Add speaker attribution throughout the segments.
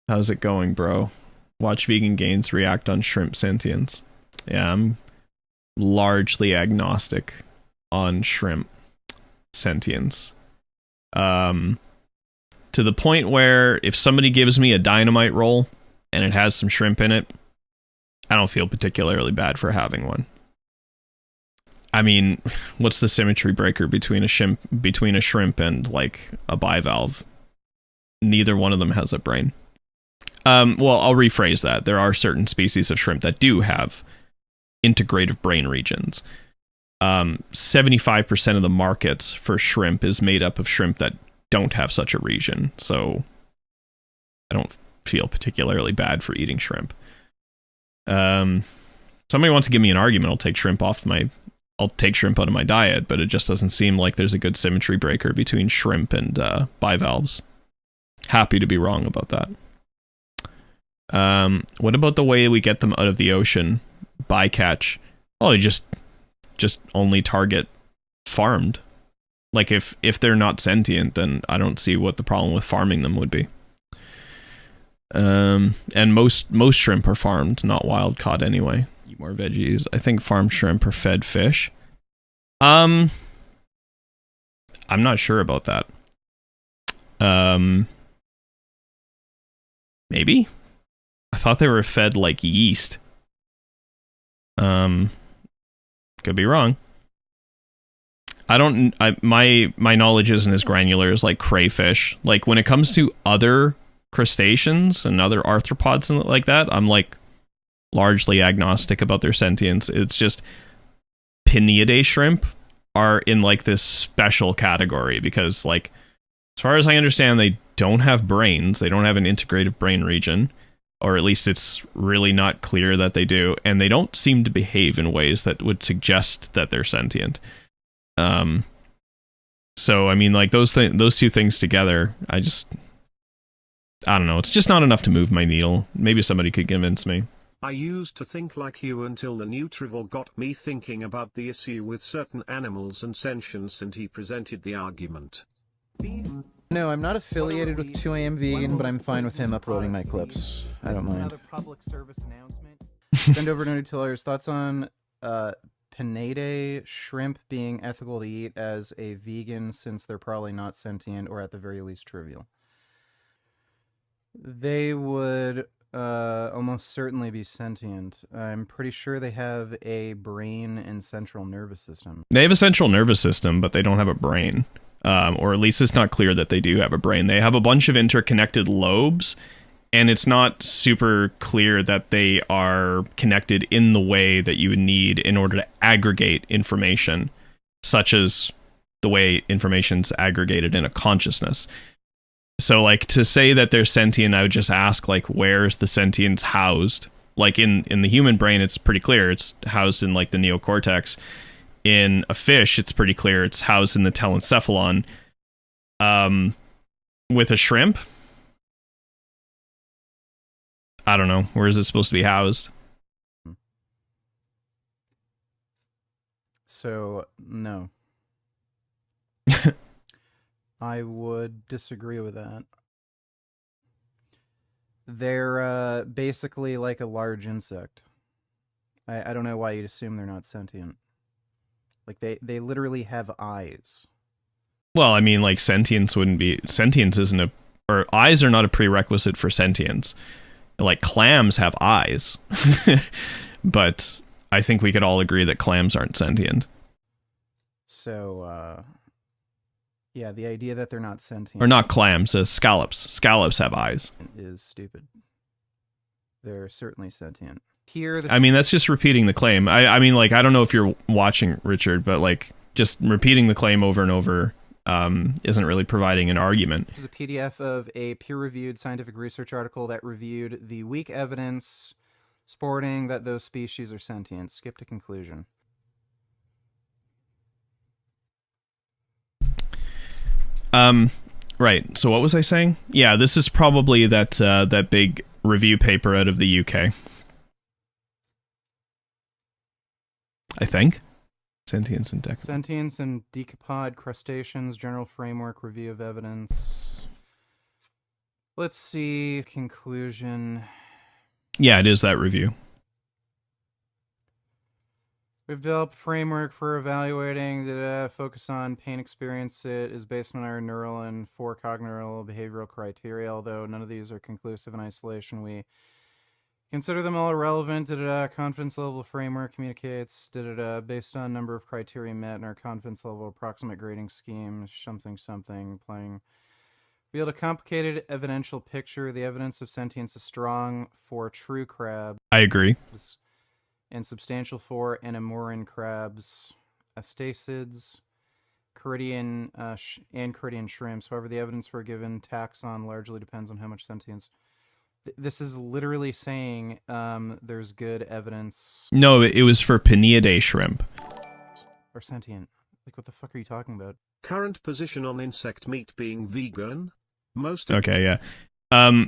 Speaker 1: How's it going, bro? Watch Vegan Gains react on shrimp sentience. Yeah, I'm largely agnostic on shrimp sentience. Um, to the point where if somebody gives me a dynamite roll and it has some shrimp in it, I don't feel particularly bad for having one. I mean, what's the symmetry breaker between a shrimp and like a bivalve? Neither one of them has a brain. Well, I'll rephrase that. There are certain species of shrimp that do have integrative brain regions. 75% of the markets for shrimp is made up of shrimp that don't have such a region. So I don't feel particularly bad for eating shrimp. Somebody wants to give me an argument, I'll take shrimp out of my diet, but it just doesn't seem like there's a good symmetry breaker between shrimp and bivalves. Happy to be wrong about that. What about the way we get them out of the ocean? Bycatch. Oh, you just only target farmed. Like if they're not sentient, then I don't see what the problem with farming them would be. And most shrimp are farmed, not wild caught anyway. Eat more veggies. I think farmed shrimp are fed fish. I'm not sure about that. Maybe? I thought they were fed like yeast. Could be wrong. My knowledge isn't as granular as like crayfish. Like when it comes to other crustaceans and other arthropods and like that, I'm like largely agnostic about their sentience. It's just Pineaday shrimp are in like this special category because like as far as I understand, they don't have brains. They don't have an integrative brain region, or at least it's really not clear that they do, and they don't seem to behave in ways that would suggest that they're sentient. So I mean, like those two things together, I don't know. It's just not enough to move my needle. Maybe somebody could convince me.
Speaker 2: I used to think like you until the Nutrivore got me thinking about the issue with certain animals and sentience, and he presented the argument.
Speaker 3: No, I'm not affiliated with 2AM Vegan, but I'm fine with him uploading my clips. I don't mind.
Speaker 4: Another public service announcement.
Speaker 3: Send over to Nutillers. Thoughts on Pineaday shrimp being ethical to eat as a vegan, since they're probably not sentient, or at the very least trivial? They would almost certainly be sentient. I'm pretty sure they have a brain and central nervous system.
Speaker 1: They have a central nervous system, but they don't have a brain. Or at least it's not clear that they do have a brain. They have a bunch of interconnected lobes, and it's not super clear that they are connected in the way that you would need in order to aggregate information, such as the way information's aggregated in a consciousness. So, like, to say that they're sentient, I would just ask, like, where's the sentience housed? Like, in the human brain, it's pretty clear. It's housed in, like, the neocortex. In a fish, it's pretty clear it's housed in the telencephalon. With a shrimp, I don't know. Where is it supposed to be housed?
Speaker 3: So, no. I would disagree with that. They're basically like a large insect. I don't know why you'd assume they're not sentient. Like, they literally have eyes.
Speaker 1: Well, I mean, like, sentience isn't or eyes are not a prerequisite for sentience. Like, clams have eyes. But I think we could all agree that clams aren't sentient.
Speaker 3: So, yeah, the idea that they're not sentient...
Speaker 1: Or not clams, scallops. Scallops have eyes.
Speaker 3: ...is stupid. They're certainly sentient. Here,
Speaker 1: I mean, that's just repeating the claim. I mean, like, I don't know if you're watching, Richard, but, like, just repeating the claim over and over isn't really providing an argument.
Speaker 3: This is a PDF of a peer-reviewed scientific research article that reviewed the weak evidence supporting that those species are sentient. Skip to conclusion.
Speaker 1: Right. So what was I saying? Yeah, this is probably that big review paper out of the UK. I think. Sentience and decapod.
Speaker 3: Sentience and decapod crustaceans, general framework, review of evidence. Let's see. Conclusion.
Speaker 1: Yeah, it is that review.
Speaker 3: We've developed a framework for evaluating the focus on pain experience. It is based on our neural and four cognitive behavioral criteria. Although none of these are conclusive in isolation, we consider them all relevant. Confidence level framework communicates based on number of criteria met in our confidence level approximate grading scheme. Something playing. Revealed a complicated evidential picture. The evidence of sentience is strong for true crabs.
Speaker 1: I agree.
Speaker 3: And substantial for anamoran crabs, astacids, Caridian and Caridian shrimps. However, the evidence for a given taxon largely depends on how much sentience. This is literally saying there's good evidence.
Speaker 1: No, it was for Pineaday shrimp.
Speaker 3: Or sentient. Like, what the fuck are you talking about?
Speaker 2: Current position on insect meat being vegan? Most.
Speaker 1: Okay, yeah.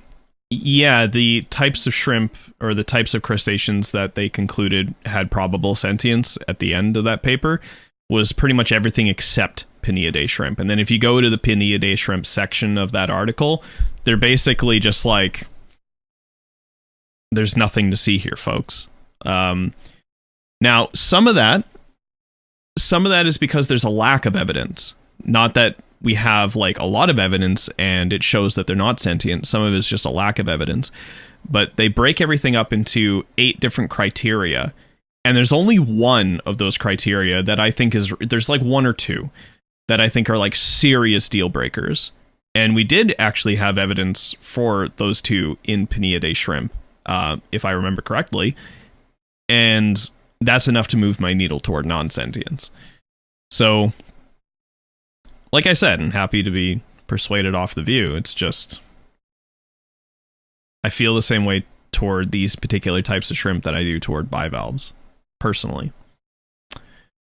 Speaker 1: Yeah, the types of shrimp or the types of crustaceans that they concluded had probable sentience at the end of that paper was pretty much everything except Pineaday shrimp. And then if you go to the Pineaday shrimp section of that article, they're basically just like, there's nothing to see here, folks. Now, some of that is because there's a lack of evidence. Not that we have like a lot of evidence and it shows that they're not sentient. Some of it is just a lack of evidence. But they break everything up into 8 different criteria. And there's only one of those criteria that I think there's like 1 or 2 that I think are like serious deal breakers. And we did actually have evidence for those 2 in Pineaday shrimp, if I remember correctly. And that's enough to move my needle toward non-sentience. So, like I said, I'm happy to be persuaded off the view. It's just, I feel the same way toward these particular types of shrimp that I do toward bivalves, personally.